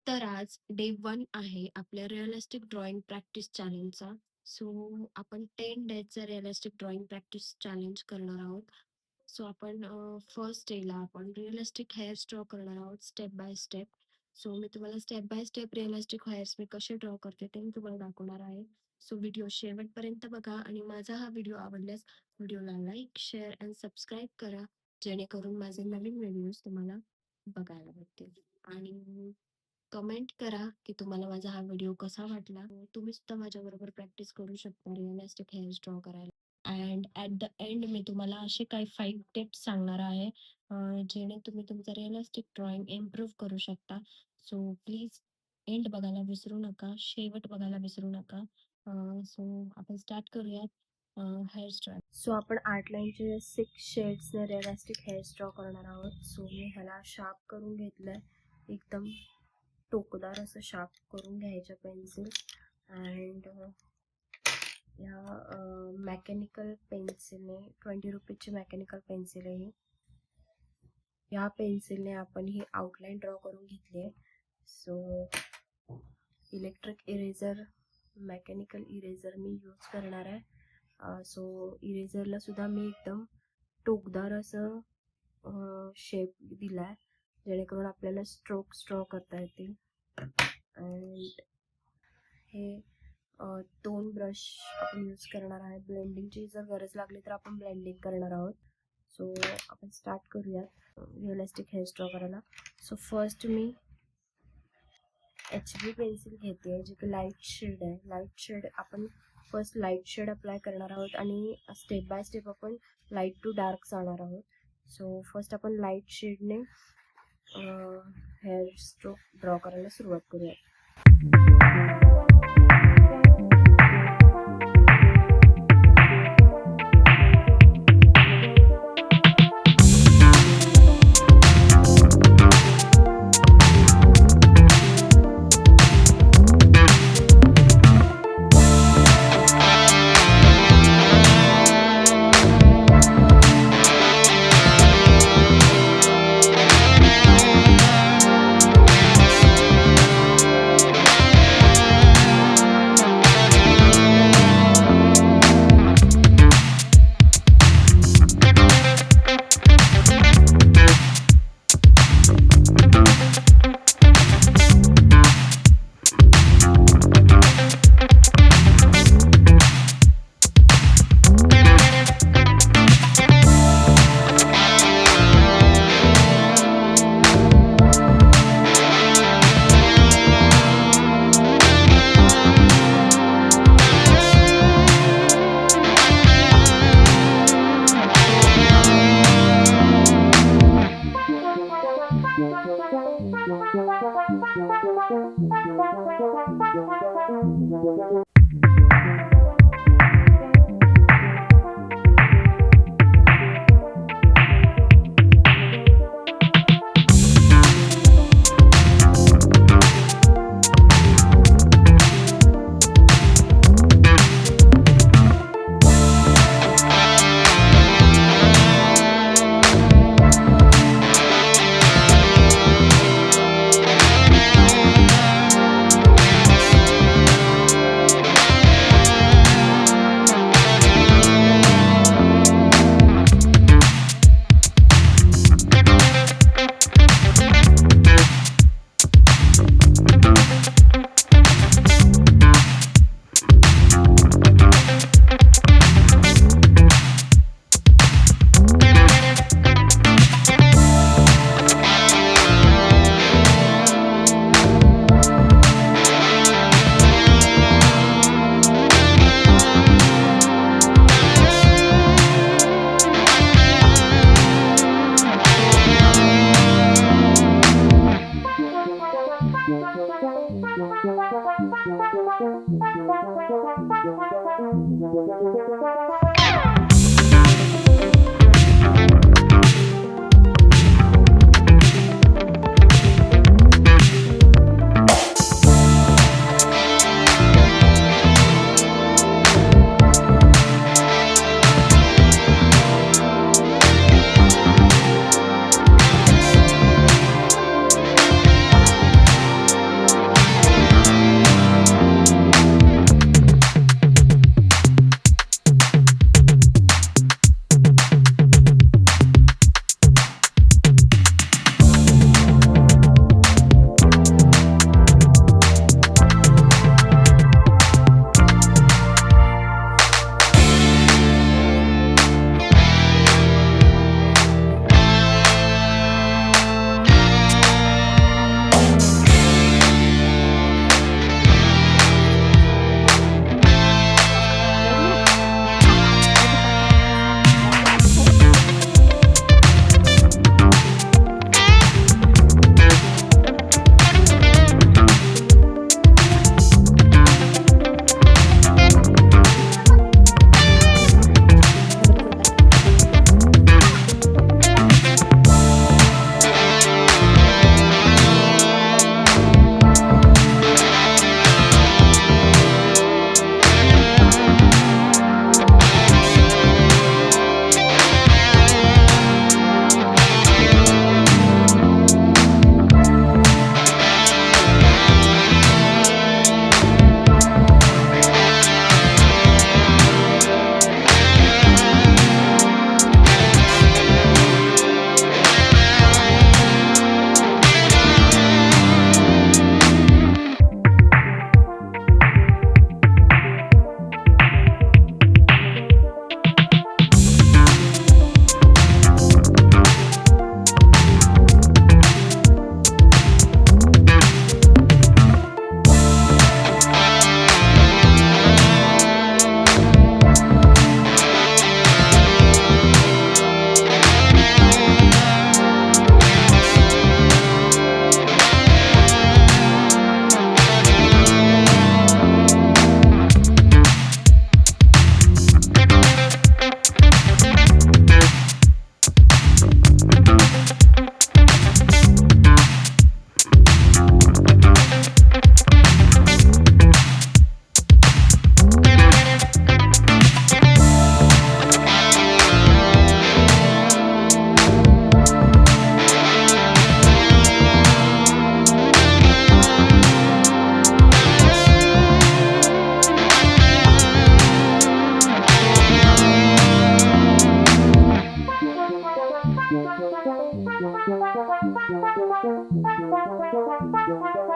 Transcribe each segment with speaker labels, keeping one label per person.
Speaker 1: तर आज डे 1 आहे आपल्या रिअलिस्टिक ड्रॉइंग प्रॅक्टिस चॅलेंजचा. सो आपण 10 डेजचा रिअलिस्टिक ड्रॉइंग प्रॅक्टिस चॅलेंज करणार आहोत. सो आपण फर्स्ट डेला आपण रिअलिस्टिक हेअर्स ड्रॉ करणार आहोत स्टेप बाय स्टेप. सो मी तुम्हाला step by step realistic hairs मी कसे ड्रॉ करते ते मी तुम्हाला दाखवणार आहे. सो व्हिडिओ शेवटपर्यंत बघा आणि माझा हा व्हिडिओ आवडल्यास व्हिडिओला लाईक, शेअर आणि सबस्क्राईब करा, जेणेकरून माझे नवीन व्हिडिओज तुम्हाला बघायला भेटतील. आणि कमेंट करा की तुम्हाला माझा हा व्हिडिओ कसा वाटला. तुम्ही सुद्धा माझ्याबरोबर प्रॅक्टिस करू शकता रिअलिस्टिक हेअर्स ड्रॉ करायला. And at the and me तुम्हाला असे काही 5 टिप्स सांगणार आहे, जेणे तुम्ही तुमचं रिअलिस्टिक ड्रॉइंग इम्प्रूव्ह करू शकता. सो प्लीज एंड बघायला विसरू नका, शेवट बघायला विसरू नका. सो आपण स्टार्ट करूयात हेअर्स ड्रॉ. सो आपण आर्टलाईनचे 6 शेड्सने रिअलिस्टिक हेअर्स ड्रॉ करणार आहोत. सो मी ह्याला शार्प करून घेतलं आहे, एकदम टोकदार असं शार्प करून घ्यायचं पेन्सिल. अँड या मेकॅनिकल पेन्सिलने 20 रुपीजची मेकॅनिकल पेन्सिल आहे. या पेन्सिलने आपण ही आउटलाईन ड्रॉ करून घेतली आहे. So electric eraser, mechanical eraser मी यूज करणार आहे. सो इरेझरला सुद्धा मी एकदम टोकदार असं शेप दिला आहे, जेणेकरून आपल्याला स्ट्रोक्स ड्रॉ करता येतील. अँड हे 2 ब्रश आपण यूज करणार आहे. ब्लेंडिंगची जर गरज लागली तर आपण ब्लेंडिंग करणार आहोत. सो आपण स्टार्ट करूयात रिअलिस्टिक हेअर्स ड्रॉ करायला. सो फर्स्ट मी HB पेन्सिल घेते, जी की लाईट शेड आहे. लाईट शेड आपण फर्स्ट लाईट शेड अप्लाय करणार आहोत आणि स्टेप बाय स्टेप आपण लाईट टू डार्क जाणार आहोत. सो फर्स्ट आपण लाईट शेडने हेअर स्ट्रोक ड्रॉ करायला सुरुवात करूया.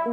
Speaker 1: सो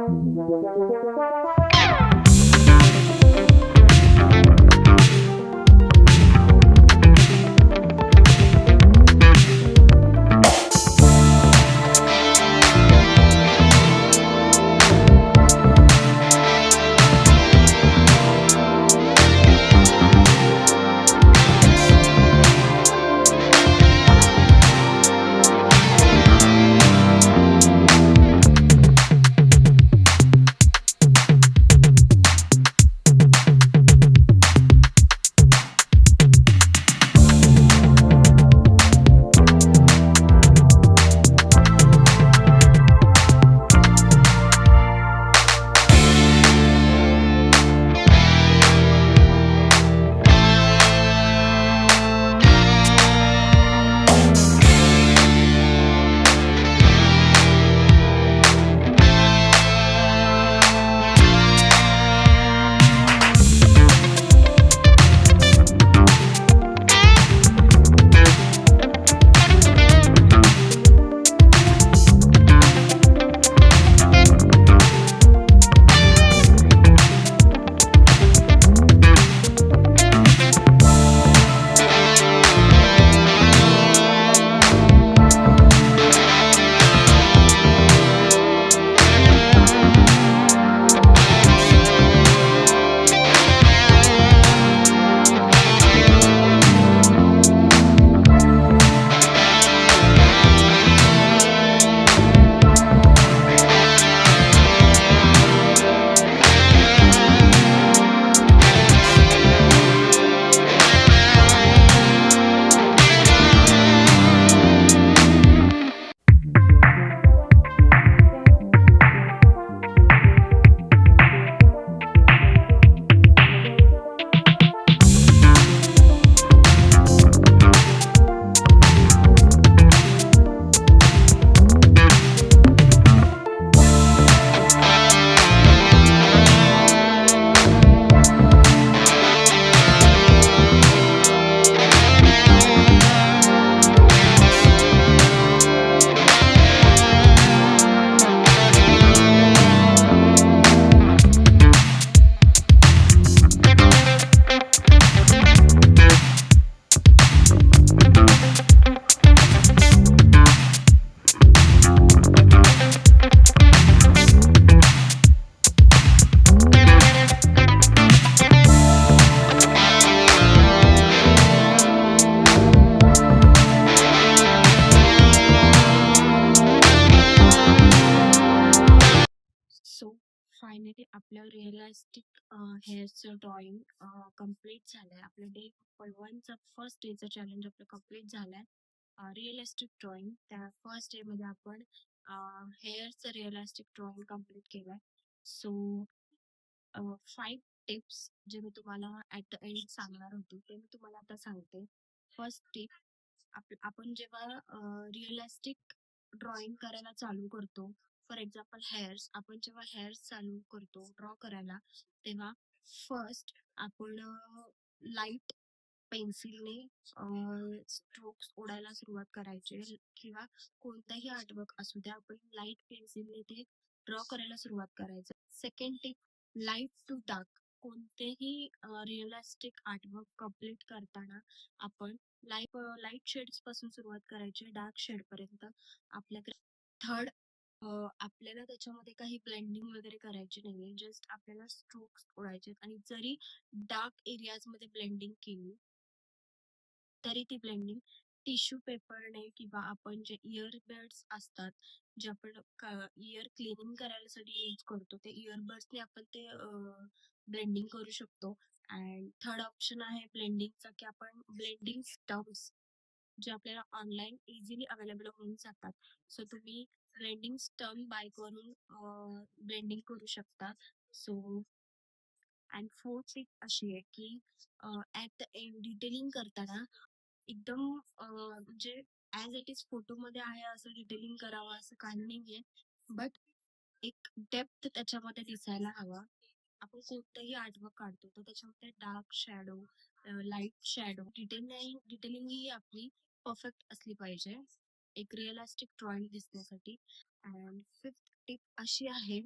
Speaker 1: फायनली आपलं रिअलिस्टिक हेअरचं ड्रॉइंग कंप्लीट झालंय. आपलं डे 1चा फर्स्ट डेचं चॅलेंज आपलं कंप्लीट झालंय. रिअलिस्टिक ड्रॉइंग त्या फर्स्ट डेमध्ये आपण हेअरचं रिअलिस्टिक ड्रॉइंग कंप्लीट केलंय. सो 5 टिप्स जे मी तुम्हाला ॲट द एंड सांगणार होते ते मी तुम्हाला आता सांगते. फर्स्ट टिप, आपण जेव्हा रिअलिस्टिक ड्रॉइंग करायला चालू करतो, फॉर एक्झाम्पल हेअर्स, आपण जेव्हा हेअर्स चालू करतो ड्रॉ करायला, तेव्हा फर्स्ट आपण लाईट पेन्सिलने स्ट्रोक्स ओढायला सुरुवात करायचे किंवा कोणताही आर्टवर्क असू द्या, आपण लाईट पेन्सिलने ते ड्रॉ करायला सुरुवात करायचं. Second tip, light to dark. कोणतेही रिअलिस्टिक आर्टवर्क कम्प्लीट करताना आपण लाईट शेड्स पासून सुरुवात करायची डार्क शेड पर्यंत आपल्याकडे. थर्ड, आपल्याला त्याच्यामध्ये काही ब्लेंडिंग वगैरे करायची नाहीये, जस्ट आपल्याला स्ट्रोक्स ओढायचे आणि जरी डार्क एरियाज मध्ये ब्लेंडिंग केली तरी ती ब्लेंडिंग टिश्यू पेपरने किंवा आपण जे इयरबड्स असतात, जे आपण इयर क्लिनिंग करायसाठी यूज करतो, ते इयरबड्सने आपण ते ब्लेंडिंग करू शकतो. अँड थर्ड ऑप्शन आहे ब्लेंडिंगचा, की आपण ब्लेंडिंग स्टम्प्स जे आपल्याला ऑनलाईन इझिली अवेलेबल होऊन जातात. सो तुम्ही ब्लेंडिंग स्टम्प बाय करून ब्लेंडिंग करू शकता. सो अँड फोर्थ टिप अशी आहे की ॲट द एंड डिटेलिंग करताना एकदम म्हणजे ॲज इट इज फोटोमध्ये आहे असं डिटेलिंग करावं असं काही नाहीये. बट एक डेप्थ त्याच्यामध्ये दिसायला हवा. आपण कोणतंही आर्टवर्क काढतो तर त्याच्यामध्ये dark shadow, light shadow, detailing ही आपली परफेक्ट असली पाहिजे एक रिअलिस्टिक ड्रॉइंग दिसण्यासाठी. अँड फिफ्थ टिप अशी आहे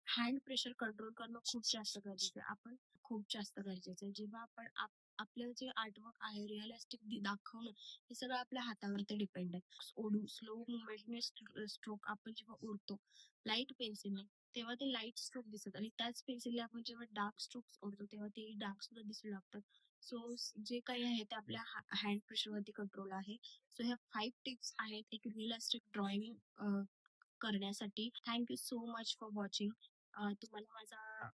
Speaker 1: हँड प्रेशर कंट्रोल करणं खूप जास्त गरजेचं आहे. आपण खूप जास्त गरजेचं आहे. जेव्हा आपण आपलं जे आर्टवर्क आहे रिअलिस्टिक दाखवणं हे सगळं आपल्या हातावरती डिपेंड आहे. ओढू स्लो मुवमेंटने स्ट्रोक आपण जेव्हा ओढतो लाईट पेन्सिलने तेव्हा ते लाईट स्ट्रोक दिसतात आणि त्याच पेन्सिलने आपण जेव्हा डार्क स्ट्रोक्स ओढतो तेव्हा ते डार्क सुद्धा दिसू लागतात. सो जे काही आहे ते आपल्या हँड प्रेशरवरती कंट्रोल आहे. सो ह्या 5 टिप्स आहेत एक रिअलिस्टिक ड्रॉइंग करण्यासाठी. Thank you so much for watching. तुम्हाला माझा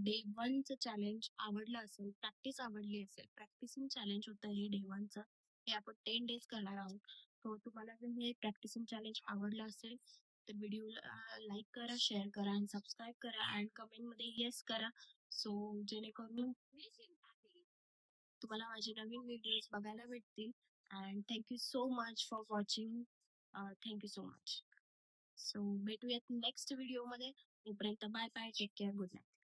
Speaker 1: डे 1चं चॅलेंज आवडलं असेल, प्रॅक्टिस आवडली असेल, प्रॅक्टिसिंग चॅलेंज होतं हे डे 1चं. हे आपण 10 डेज करणार आहोत. सो तुम्हाला जर हे प्रॅक्टिसिंग चॅलेंज आवडलं असेल, तर व्हिडिओला लाईक करा, शेअर करा आणि सबस्क्राईब करा आणि कमेंटमध्ये येस करा. सो जेणेकरून तुम्हाला माझे नवीन व्हिडिओज बघायला भेटतील. And thank you so much for watching. Thank you so much. So भेटूयात नेक्स्ट व्हिडिओमध्ये. तोपर्यंत bye bye. Take care. Good night.